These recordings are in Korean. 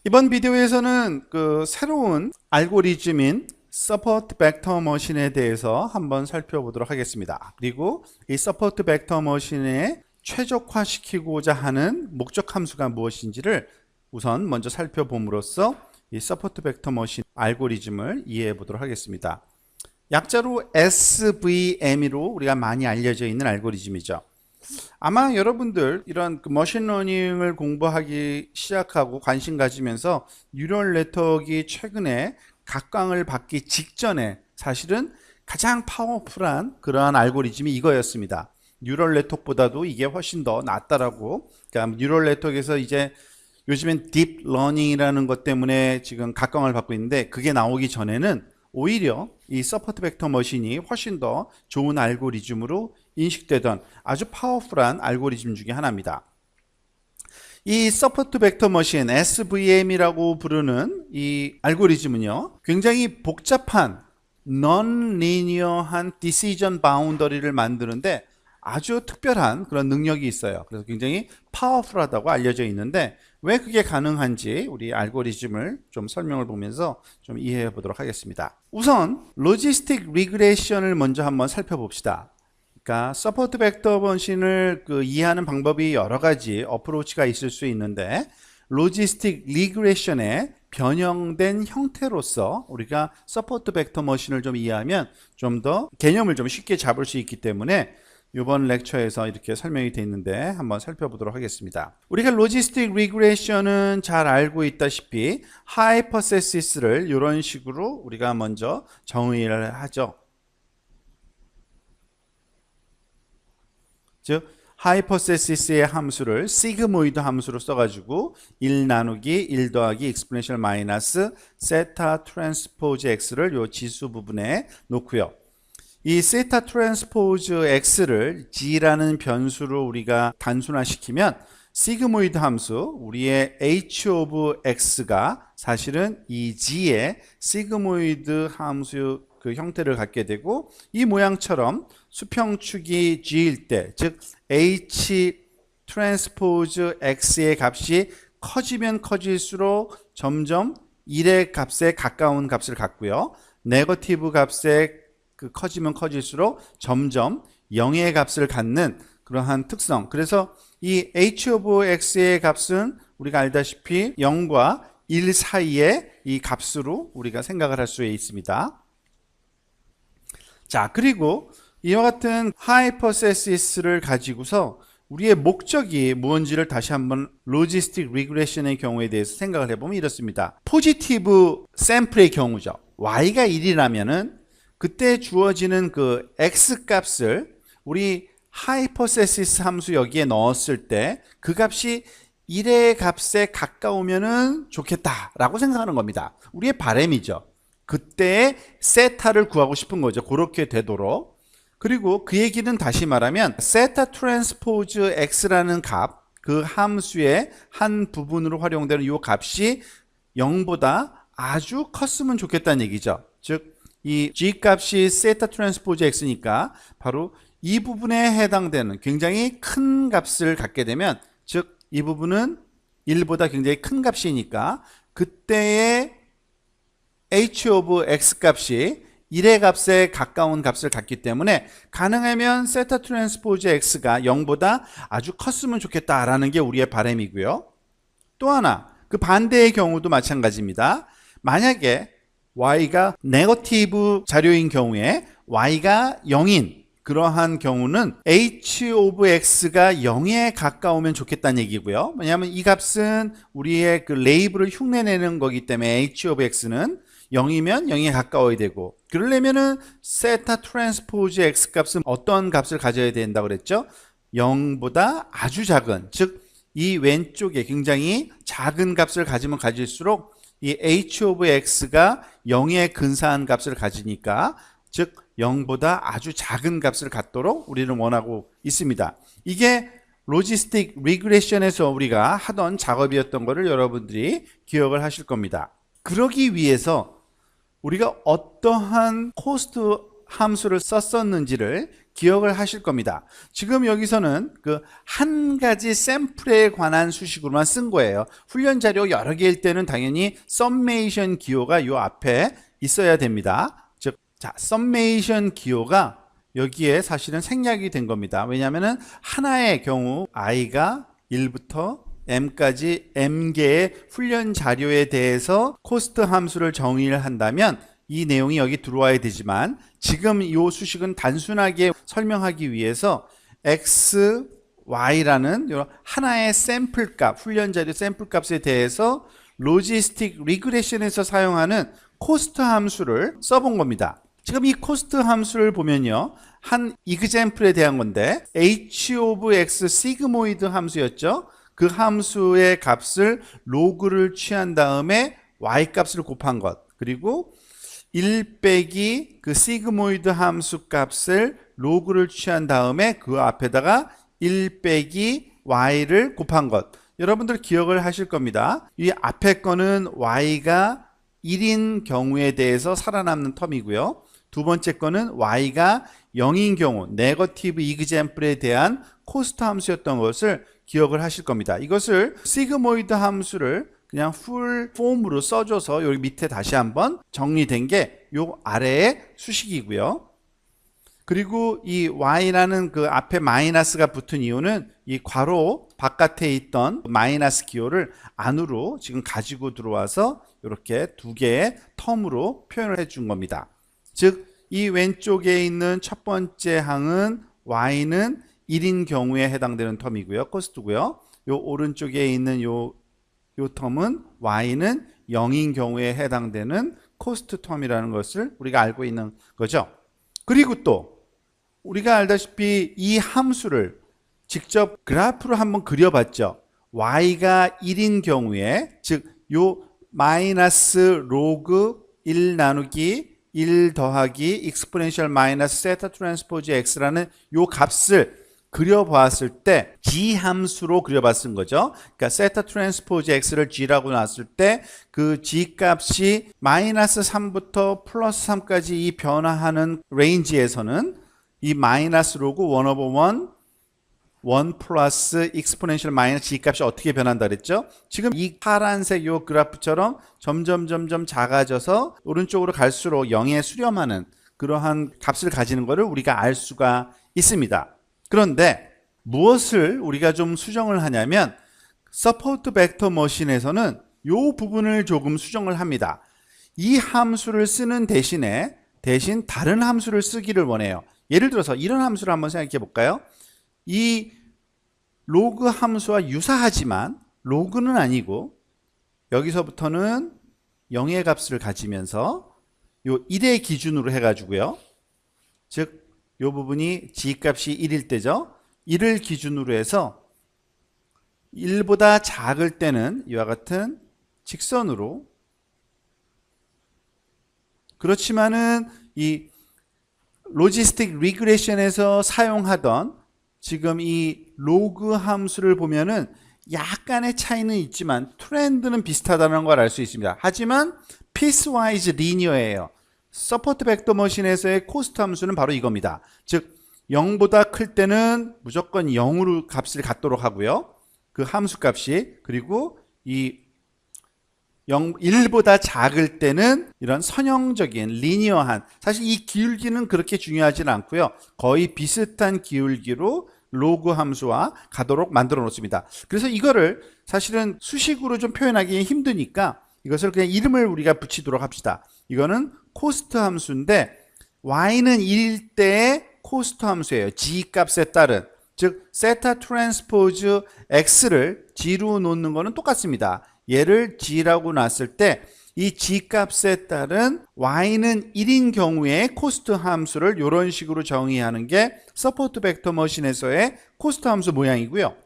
이번 비디오에서는 그 새로운 알고리즘인 서포트 벡터 머신에 대해서 한번 살펴보도록 하겠습니다. 그리고 이 서포트 벡터 머신에 최적화시키고자 하는 목적 함수가 무엇인지를 우선 먼저 살펴봄으로써 이 서포트 벡터 머신 알고리즘을 이해해 보도록 하겠습니다. 약자로 SVM으로 우리가 많이 알려져 있는 알고리즘이죠. 아마 여러분들 이런 머신러닝을 공부하기 시작하고 관심 가지면서 뉴럴 네트워크가 최근에 각광을 받기 직전에 사실은 가장 파워풀한 그러한 알고리즘이 이거였습니다. 뉴럴 네트워크보다도 이게 훨씬 더 낫다라고. 그러니까 뉴럴 네트워크에서 이제 요즘엔 딥 러닝이라는 것 때문에 지금 각광을 받고 있는데, 그게 나오기 전에는 오히려 이 서포트 벡터 머신이 훨씬 더 좋은 알고리즘으로 인식되던 아주 파워풀한 알고리즘 중에 하나입니다. 이 서포트 벡터 머신 SVM이라고 부르는 이 알고리즘은요, 굉장히 복잡한 non-linear한 decision boundary를 만드는데 아주 특별한 그런 능력이 있어요. 그래서 굉장히 파워풀하다고 알려져 있는데, 왜 그게 가능한지 우리 알고리즘을 좀 설명을 보면서 좀 이해해 보도록 하겠습니다. 우선 로지스틱 리그레션을 먼저 한번 살펴봅시다. 그러니까 서포트 벡터 머신을 이해하는 방법이 여러 가지 어프로치가 있을 수 있는데, 로지스틱 리그레션의 변형된 형태로서 우리가 서포트 벡터 머신을 좀 이해하면 좀 더 개념을 좀 쉽게 잡을 수 있기 때문에 이번 렉처에서 이렇게 설명이 되어 있는데 한번 살펴보도록 하겠습니다. 우리가 로지스틱 리그레션은 잘 알고 있다시피 하이퍼세시스를 이런 식으로 우리가 먼저 정의를 하죠. 즉 하이퍼세시스의 함수를 시그모이드 함수로 써가지고 1 나누기 1 더하기 익스포넨셜 마이너스 세타 트랜스포즈 x를 요 지수 부분에 놓고요. 이 세타 트랜스포즈 x를 g라는 변수로 우리가 단순화시키면 시그모이드 함수, 우리의 h 오브 x가 사실은 이 g의 시그모이드 함수 그 형태를 갖게 되고, 이 모양처럼 수평축이 g일 때, 즉 h 트랜스포즈 x의 값이 커지면 커질수록 점점 1의 값에 가까운 값을 갖고요, 네거티브 값에 커지면 커질수록 점점 0의 값을 갖는 그러한 특성. 그래서 이 h 오브 x의 값은 우리가 알다시피 0과 1 사이의 이 값으로 우리가 생각을 할 수 있습니다. 자, 그리고 이와 같은 하이퍼세시스를 가지고서 우리의 목적이 무엇인지를 다시 한번 로지스틱 리그레션의 경우에 대해서 생각을 해보면 이렇습니다. 포지티브 샘플의 경우죠. y가 1이라면은 그때 주어지는 그 x 값을 우리 하이퍼세시스 함수 여기에 넣었을 때 그 값이 1의 값에 가까우면은 좋겠다라고 생각하는 겁니다. 우리의 바람이죠. 그때의 세타를 구하고 싶은 거죠. 그렇게 되도록. 그리고 그 얘기는 다시 말하면 세타 트랜스포즈 x라는 값, 그 함수의 한 부분으로 활용되는 이 값이 0보다 아주 컸으면 좋겠다는 얘기죠. 즉 이 g 값이 세타 트랜스포즈 x니까 바로 이 부분에 해당되는 굉장히 큰 값을 갖게 되면, 즉 이 부분은 1보다 굉장히 큰 값이니까 그때의 h 오브 x 값이 1의 값에 가까운 값을 갖기 때문에 가능하면 세타 트랜스포즈 x가 0보다 아주 컸으면 좋겠다라는 게 우리의 바람이고요. 또 하나, 그 반대의 경우도 마찬가지입니다. 만약에 y가 네거티브 자료인 경우에 y가 0인 그러한 경우는 h 오브 x가 0에 가까우면 좋겠다는 얘기고요. 왜냐하면 이 값은 우리의 그 레이블을 흉내내는 거기 때문에 h 오브 x는 0이면 0에 가까워야 되고, 그러려면은 세타 트랜스포즈 x 값은 어떤 값을 가져야 된다고 그랬죠? 0보다 아주 작은, 즉 이 왼쪽에 굉장히 작은 값을 가지면 가질수록 이 h 오브 x가 0에 근사한 값을 가지니까, 즉 0보다 아주 작은 값을 갖도록 우리는 원하고 있습니다. 이게 로지스틱 리그레션에서 우리가 하던 작업이었던 것을 여러분들이 기억을 하실 겁니다. 그러기 위해서 우리가 어떠한 코스트 함수를 썼었는지를 기억을 하실 겁니다. 지금 여기서는 그 한 가지 샘플에 관한 수식으로만 쓴 거예요. 훈련 자료 여러 개일 때는 당연히 summation 기호가 요 앞에 있어야 됩니다. 즉, 자, summation 기호가 여기에 사실은 생략이 된 겁니다. 왜냐하면 하나의 경우 i가 1부터 m까지 m개의 훈련 자료에 대해서 코스트 함수를 정의를 한다면 이 내용이 여기 들어와야 되지만 지금 이 수식은 단순하게 설명하기 위해서 x, y라는 하나의 샘플 값, 훈련 자료 샘플 값에 대해서 로지스틱 리그레션에서 사용하는 코스트 함수를 써본 겁니다. 지금 이 코스트 함수를 보면요, 한 example에 대한 건데 h of x 시그모이드 함수였죠. 그 함수의 값을 로그를 취한 다음에 y 값을 곱한 것, 그리고 1 빼기 그 시그모이드 함수 값을 로그를 취한 다음에 그 앞에다가 1 빼기 y를 곱한 것. 여러분들 기억을 하실 겁니다. 이 앞에 거는 y가 1인 경우에 대해서 살아남는 텀이고요. 두 번째 거는 y가 0인 경우 네거티브 이그젬플에 대한 코스트 함수였던 것을 기억을 하실 겁니다. 이것을 시그모이드 함수를 그냥 풀 폼으로 써줘서 여기 밑에 다시 한번 정리된 게 요 아래의 수식이고요. 그리고 이 y라는 그 앞에 마이너스가 붙은 이유는 이 괄호 바깥에 있던 마이너스 기호를 안으로 지금 가지고 들어와서 이렇게 두 개의 텀으로 표현을 해준 겁니다. 즉, 이 왼쪽에 있는 첫 번째 항은 y는 1인 경우에 해당되는 텀이고요. 코스트고요. 요 오른쪽에 있는 요 텀은 y는 0인 경우에 해당되는 코스트 텀이라는 것을 우리가 알고 있는 거죠. 그리고 또 우리가 알다시피 이 함수를 직접 그래프로 한번 그려봤죠. y가 1인 경우에, 즉 요 마이너스 로그 1 나누기 1 더하기 익스포넨셜 마이너스 세타 트랜스포즈 x라는 요 값을 그려보았을 때 g 함수로 그려봤은 거죠. 그러니까 세타 트랜스포즈 x를 g라고 놨을 때 그 g 값이 마이너스 3부터 플러스 3까지 이 변화하는 레인지에서는 이 마이너스 로그 1 over 1 플러스 익스포넨셜 마이너스 g 값이 어떻게 변한다 그랬죠? 지금 이 파란색 요 그래프처럼 점점 작아져서 오른쪽으로 갈수록 0에 수렴하는 그러한 값을 가지는 것을 우리가 알 수가 있습니다. 그런데 무엇을 우리가 좀 수정을 하냐면 서포트 벡터 머신에서는 이 부분을 조금 수정을 합니다. 이 함수를 쓰는 대신 다른 함수를 쓰기를 원해요. 예를 들어서 이런 함수를 한번 생각해 볼까요? 이 로그 함수와 유사하지만 로그는 아니고 여기서부터는 0의 값을 가지면서 요 1의 기준으로 해가지고요. 즉 이 부분이 g 값이 1일 때죠. 1을 기준으로 해서 1보다 작을 때는 이와 같은 직선으로, 그렇지만은 이 로지스틱 리그레션에서 사용하던 지금 이 로그 함수를 보면은 약간의 차이는 있지만 트렌드는 비슷하다는 걸 알 수 있습니다. 하지만 피스와이즈 리니어예요. 서포트 벡터 머신에서의 코스트 함수는 바로 이겁니다. 즉 0보다 클 때는 무조건 0으로 값을 갖도록 하고요. 그 함수 값이, 그리고 이 1보다 작을 때는 이런 선형적인 리니어한, 사실 이 기울기는 그렇게 중요하지는 않고요. 거의 비슷한 기울기로 로그 함수와 가도록 만들어 놓습니다. 그래서 이거를 사실은 수식으로 좀 표현하기 힘드니까 이것을 그냥 이름을 우리가 붙이도록 합시다. 이거는 코스트 함수인데 y는 1일 때의 코스트 함수예요. g 값에 따른, 즉 세타 트랜스포즈 x를 g로 놓는 거는 똑같습니다. 얘를 g라고 놨을 때 이 g 값에 따른 y는 1인 경우에 코스트 함수를 이런 식으로 정의하는 게 서포트 벡터 머신에서의 코스트 함수 모양이고요.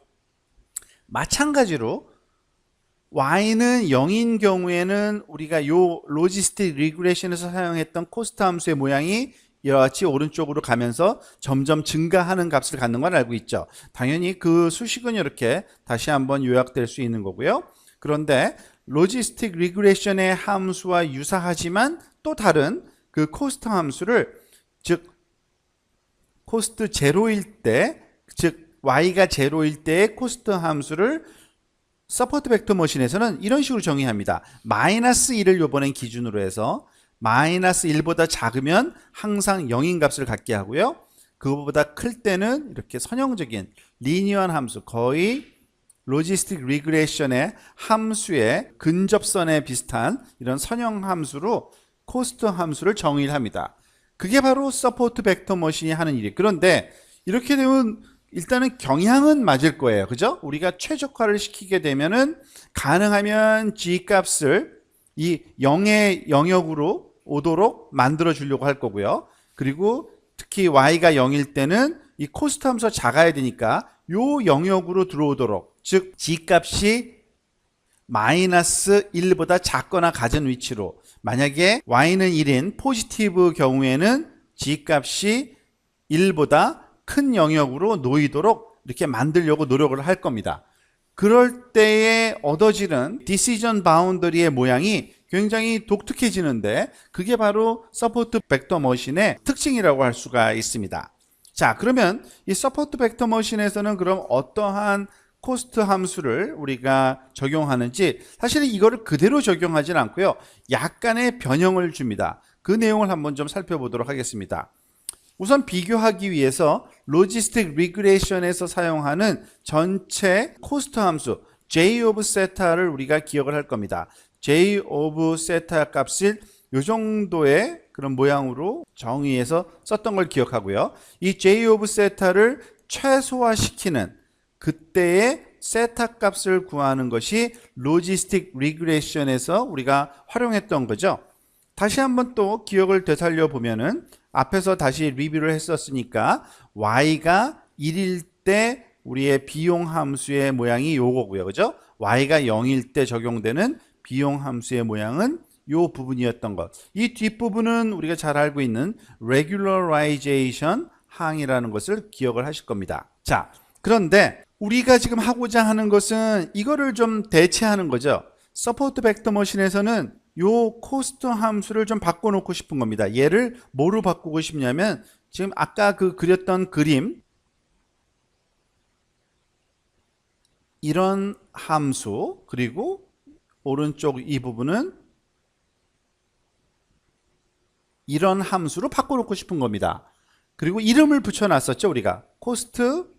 마찬가지로 y는 0인 경우에는 우리가 요 로지스틱 리그레션에서 사용했던 코스트 함수의 모양이 이와 같이 오른쪽으로 가면서 점점 증가하는 값을 갖는 걸 알고 있죠. 당연히 그 수식은 이렇게 다시 한번 요약될 수 있는 거고요. 그런데 로지스틱 리그레션의 함수와 유사하지만 또 다른 그 코스트 함수를 즉 코스트 제로일 때, 즉 y가 제로일 때의 코스트 함수를 서포트 벡터 머신에서는 이런 식으로 정의합니다. 마이너스 1을 요번엔 기준으로 해서 마이너스 1보다 작으면 항상 0인 값을 갖게 하고요. 그거보다 클 때는 이렇게 선형적인 리니어한 함수, 거의 로지스틱 리그레션의 함수의 근접선에 비슷한 이런 선형 함수로 코스트 함수를 정의를 합니다. 그게 바로 서포트 벡터 머신이 하는 일이에요. 그런데 이렇게 되면 일단은 경향은 맞을 거예요. 그죠? 우리가 최적화를 시키게 되면은 가능하면 g 값을 이 0의 영역으로 오도록 만들어 주려고 할 거고요. 그리고 특히 y가 0일 때는 이 코스트 함수가 작아야 되니까 요 영역으로 들어오도록, 즉 g 값이 마이너스 1보다 작거나 같은 위치로, 만약에 y는 1인 포지티브 경우에는 g 값이 1보다 큰 영역으로 놓이도록 이렇게 만들려고 노력을 할 겁니다. 그럴 때에 얻어지는 디시전 바운더리의 모양이 굉장히 독특해지는데, 그게 바로 서포트 벡터 머신의 특징이라고 할 수가 있습니다. 자, 그러면 이 서포트 벡터 머신에서는 그럼 어떠한 코스트 함수를 우리가 적용하는지, 사실은 이거를 그대로 적용하지는 않고요, 약간의 변형을 줍니다. 그 내용을 한번 좀 살펴보도록 하겠습니다. 우선 비교하기 위해서 로지스틱 리그레이션에서 사용하는 전체 코스트 함수 J 오브 세타를 우리가 기억을 할 겁니다. J 오브 세타 값을 이 정도의 그런 모양으로 정의해서 썼던 걸 기억하고요. 이 J 오브 세타를 최소화시키는 그때의 세타 값을 구하는 것이 로지스틱 리그레이션에서 우리가 활용했던 거죠. 다시 한번 또 기억을 되살려 보면은 앞에서 다시 리뷰를 했었으니까 y가 1일 때 우리의 비용 함수의 모양이 요거고요. 그죠? y가 0일 때 적용되는 비용 함수의 모양은 요 부분이었던 것. 이 뒷부분은 우리가 잘 알고 있는 regularization 항이라는 것을 기억을 하실 겁니다. 자, 그런데 우리가 지금 하고자 하는 것은 이거를 좀 대체하는 거죠. 서포트 벡터 머신에서는 요 코스트 함수를 좀 바꿔놓고 싶은 겁니다. 얘를 뭐로 바꾸고 싶냐면, 지금 아까 그 그렸던 그림, 이런 함수, 그리고 오른쪽 이 부분은 이런 함수로 바꿔놓고 싶은 겁니다. 그리고 이름을 붙여놨었죠, 우리가. 코스트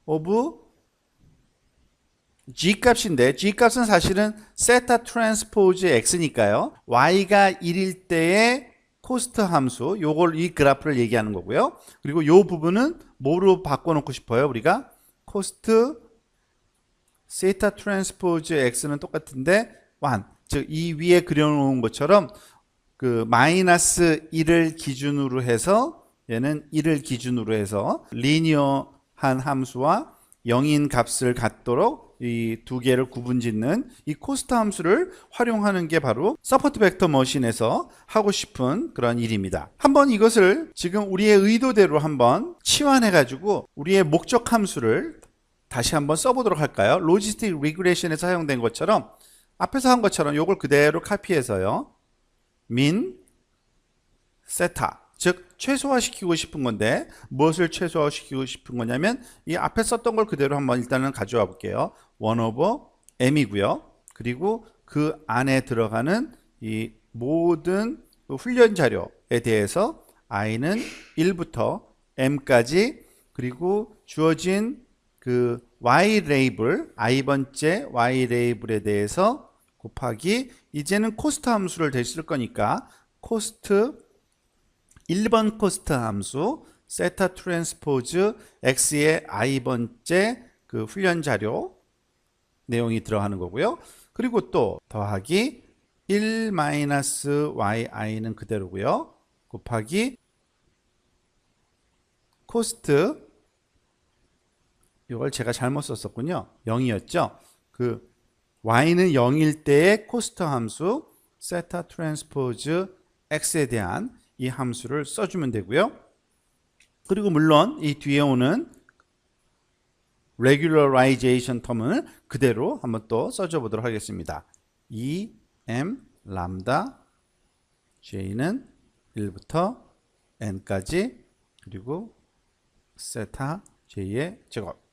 오브 g 값인데, g 값은 사실은 세타 트랜스포즈 x니까요, y가 1일 때의 코스트 함수, 요걸 이 그래프를 얘기하는 거고요. 그리고 요 부분은 뭐로 바꿔놓고 싶어요? 우리가 코스트 세타 트랜스포즈 x는 똑같은데 1, 즉 이 위에 그려놓은 것처럼 그 마이너스 1을 기준으로 해서, 얘는 1을 기준으로 해서 리니어한 함수와 0인 값을 갖도록 이 두 개를 구분짓는 이 코스트 함수를 활용하는 게 바로 서포트 벡터 머신에서 하고 싶은 그런 일입니다. 한번 이것을 지금 우리의 의도대로 한번 치환해 가지고 우리의 목적 함수를 다시 한번 써보도록 할까요? 로지스틱 리그레이션에서 사용된 것처럼, 앞에서 한 것처럼 요걸 그대로 카피해서요, min 세타, 즉 최소화시키고 싶은 건데, 무엇을 최소화시키고 싶은 거냐면 이 앞에 썼던 걸 그대로 한번 일단은 가져와 볼게요. 1 over m이고요. 그리고 그 안에 들어가는 이 모든 훈련 자료에 대해서 i는 1부터 m까지, 그리고 주어진 그 y 레이블, i번째 y 레이블에 대해서 곱하기, 이제는 코스트 함수를 대실 거니까 코스트 1번 코스트 함수 세타 트랜스포즈 x의 i번째 그 훈련 자료 내용이 들어가는 거고요. 그리고 또 더하기 1-yi는 그대로고요. 곱하기 코스트, 이걸 제가 잘못 썼었군요. 0이었죠. 그 y는 0일 때의 코스트 함수 세타 트랜스포즈 x에 대한 이 함수를 써주면 되고요. 그리고 물론 이 뒤에 오는 regularization 텀을 그대로 한번 또 써줘 보도록 하겠습니다. 2m 람다 j는 1부터 n까지 그리고 세타 j의 제곱.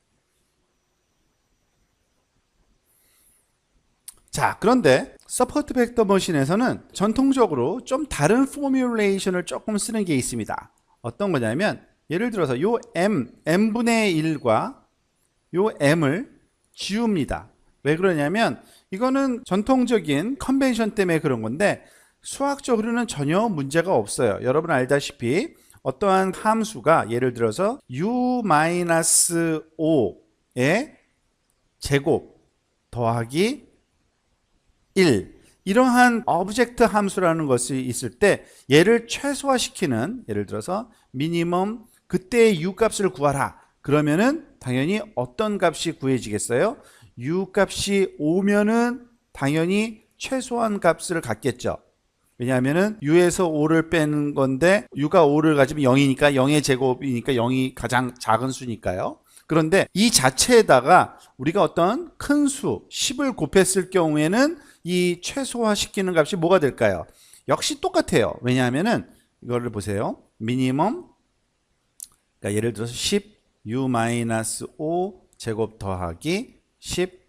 자, 그런데 서포트 벡터 머신에서는 전통적으로 좀 다른 포뮬레이션을 조금 쓰는 게 있습니다. 어떤 거냐면 예를 들어서 요 m분의 1과 요 m을 지웁니다. 왜 그러냐면 이거는 전통적인 컨벤션 때문에 그런 건데 수학적으로는 전혀 문제가 없어요. 여러분 알다시피 어떠한 함수가 예를 들어서 u-5의 제곱 더하기 1 이러한 오브젝트 함수라는 것이 있을 때 얘를 최소화시키는 예를 들어서 미니멈 그때의 u 값을 구하라. 그러면은 당연히 어떤 값이 구해지겠어요? u 값이 5면은 당연히 최소한 값을 갖겠죠. 왜냐하면은 u에서 5를 빼는 건데 u가 5를 가지면 0이니까 0의 제곱이니까 0이 가장 작은 수니까요. 그런데 이 자체에다가 우리가 어떤 큰 수 10을 곱했을 경우에는 이 최소화시키는 값이 뭐가 될까요? 역시 똑같아요. 왜냐하면은 이거를 보세요. 미니멈 그러니까 예를 들어서 10 u-5 제곱 더하기 10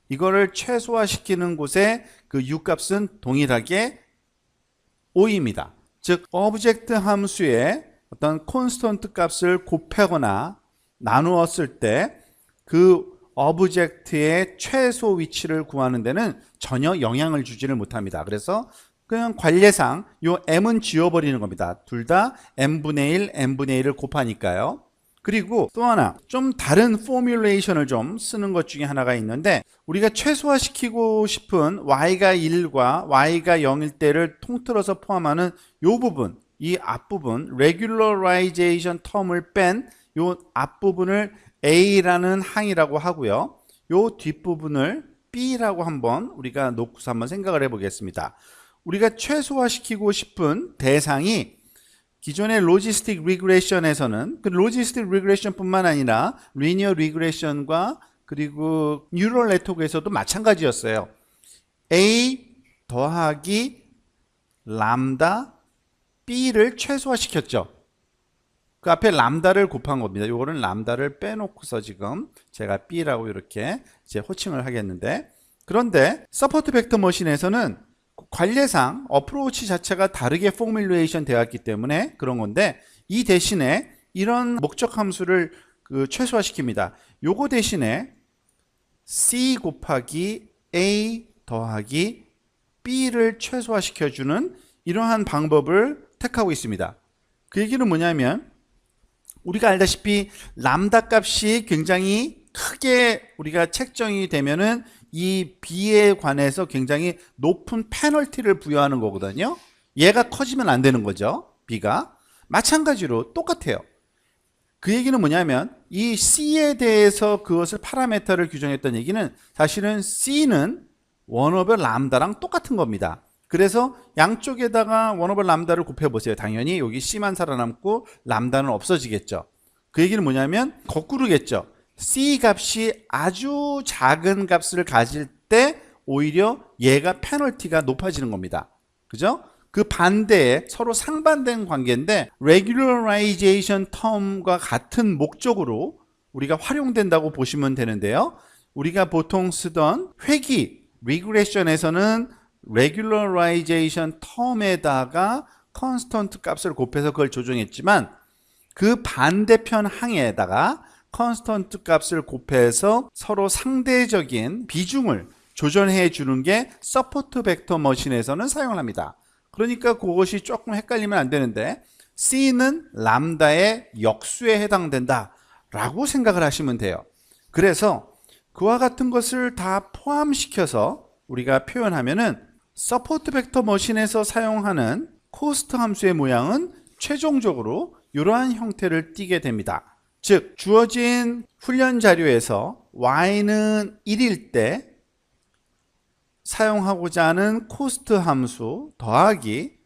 이거를 최소화시키는 곳에 그 u 값은 동일하게 5입니다. 즉 오브젝트 함수의 어떤 콘스턴트 값을 곱하거나 나누었을 때 그 오브젝트의 최소 위치를 구하는 데는 전혀 영향을 주지를 못합니다. 그래서 그냥 관례상 요 m은 지워버리는 겁니다. 둘 다 m분의 1, m분의 1을 곱하니까요. 그리고 또 하나 좀 다른 포뮬레이션을 좀 쓰는 것 중에 하나가 있는데 우리가 최소화시키고 싶은 y가 1과 y가 0일 때를 통틀어서 포함하는 요 부분, 이 앞부분 regularization term을 뺀 요 앞부분을 a라는 항이라고 하고요. 요 뒷부분을 b라고 한번 우리가 놓고서 한번 생각을 해보겠습니다. 우리가 최소화시키고 싶은 대상이 기존의 로지스틱 리그레션에서는 그 로지스틱 리그레션뿐만 아니라 리니어 리그레션과 그리고 뉴럴 네트워크에서도 마찬가지였어요. A 더하기 람다 B를 최소화시켰죠. 그 앞에 람다를 곱한 겁니다. 요거는 람다를 빼놓고서 지금 제가 B라고 이렇게 이제 호칭을 하겠는데 그런데 서포트 벡터 머신에서는 관례상 어프로치 자체가 다르게 포뮬레이션 되었기 때문에 그런 건데 이 대신에 이런 목적 함수를 최소화시킵니다. 요거 대신에 C 곱하기 A 더하기 B를 최소화시켜주는 이러한 방법을 택하고 있습니다. 그 얘기는 뭐냐면 우리가 알다시피 람다 값이 굉장히 크게 우리가 책정이 되면은 이 B에 관해서 굉장히 높은 페널티를 부여하는 거거든요. 얘가 커지면 안 되는 거죠. B가. 마찬가지로 똑같아요. 그 얘기는 뭐냐면 이 C에 대해서 그것을 파라메터를 규정했던 얘기는 사실은 C는 원오버 람다랑 똑같은 겁니다. 그래서 양쪽에다가 원오버 람다를 곱해보세요. 당연히 여기 C만 살아남고 람다는 없어지겠죠. 그 얘기는 뭐냐면 거꾸로겠죠. C 값이 아주 작은 값을 가질 때 오히려 얘가 페널티가 높아지는 겁니다. 그죠? 그 반대에 서로 상반된 관계인데 regularization term과 같은 목적으로 우리가 활용된다고 보시면 되는데요. 우리가 보통 쓰던 회귀 regression에서는 regularization term에다가 constant 값을 곱해서 그걸 조정했지만 그 반대편 항에다가 컨스턴트 값을 곱해서 서로 상대적인 비중을 조절해 주는 게 서포트 벡터 머신에서는 사용을 합니다. 그러니까 그것이 조금 헷갈리면 안 되는데 C는 람다의 역수에 해당된다 라고 생각을 하시면 돼요. 그래서 그와 같은 것을 다 포함시켜서 우리가 표현하면은 서포트 벡터 머신에서 사용하는 코스트 함수의 모양은 최종적으로 이러한 형태를 띠게 됩니다. 즉 주어진 훈련 자료에서 y는 1일 때 사용하고자 하는 코스트 함수 더하기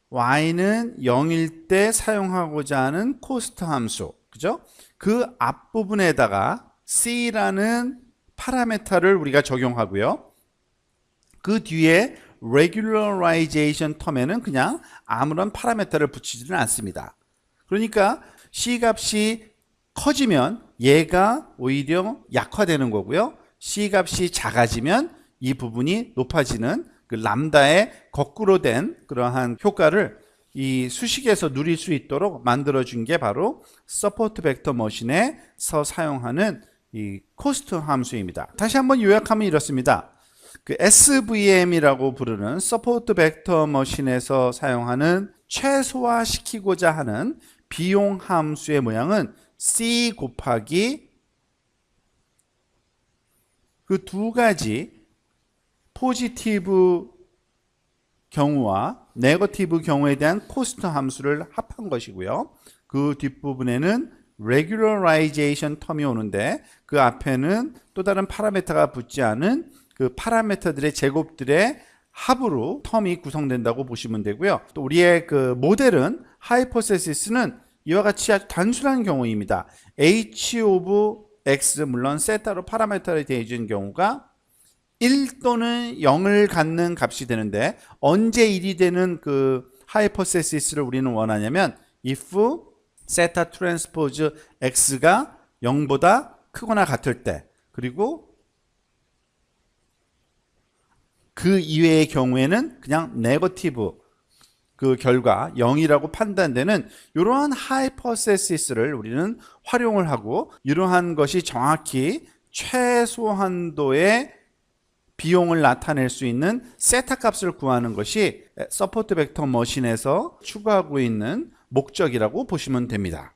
y는 0일 때 사용하고자 하는 코스트 함수, 그죠? 그 앞부분에다가 c라는 파라메터를 우리가 적용하고요. 그 뒤에 regularization term에는 그냥 아무런 파라메터를 붙이지는 않습니다. 그러니까 C 값이 커지면 얘가 오히려 약화되는 거고요. C 값이 작아지면 이 부분이 높아지는 그 람다의 거꾸로 된 그러한 효과를 이 수식에서 누릴 수 있도록 만들어준 게 바로 서포트 벡터 머신에서 사용하는 이 코스트 함수입니다. 다시 한번 요약하면 이렇습니다. 그 SVM이라고 부르는 서포트 벡터 머신에서 사용하는 최소화시키고자 하는 비용 함수의 모양은 C 곱하기 그 두 가지 포지티브 경우와 네거티브 경우에 대한 코스트 함수를 합한 것이고요. 그 뒷부분에는 regularization 텀이 오는데 그 앞에는 또 다른 파라미터가 붙지 않은 그 파라미터들의 제곱들의 합으로 텀이 구성된다고 보시면 되고요. 또 우리의 그 모델은 하이포세시스는 이와 같이 아주 단순한 경우입니다. h 오브 x 물론 세타로 파라미터를 대해준 경우가 1 또는 0을 갖는 값이 되는데 언제 1이 되는 그 하이포세시스를 우리는 원하냐면 if 세타 트랜스포즈 x가 0보다 크거나 같을 때 그리고 그 이외의 경우에는 그냥 네거티브 그 결과 0이라고 판단되는 이러한 하이포세시스를 우리는 활용을 하고 이러한 것이 정확히 최소한도의 비용을 나타낼 수 있는 세타 값을 구하는 것이 서포트 벡터 머신에서 추구하고 있는 목적이라고 보시면 됩니다.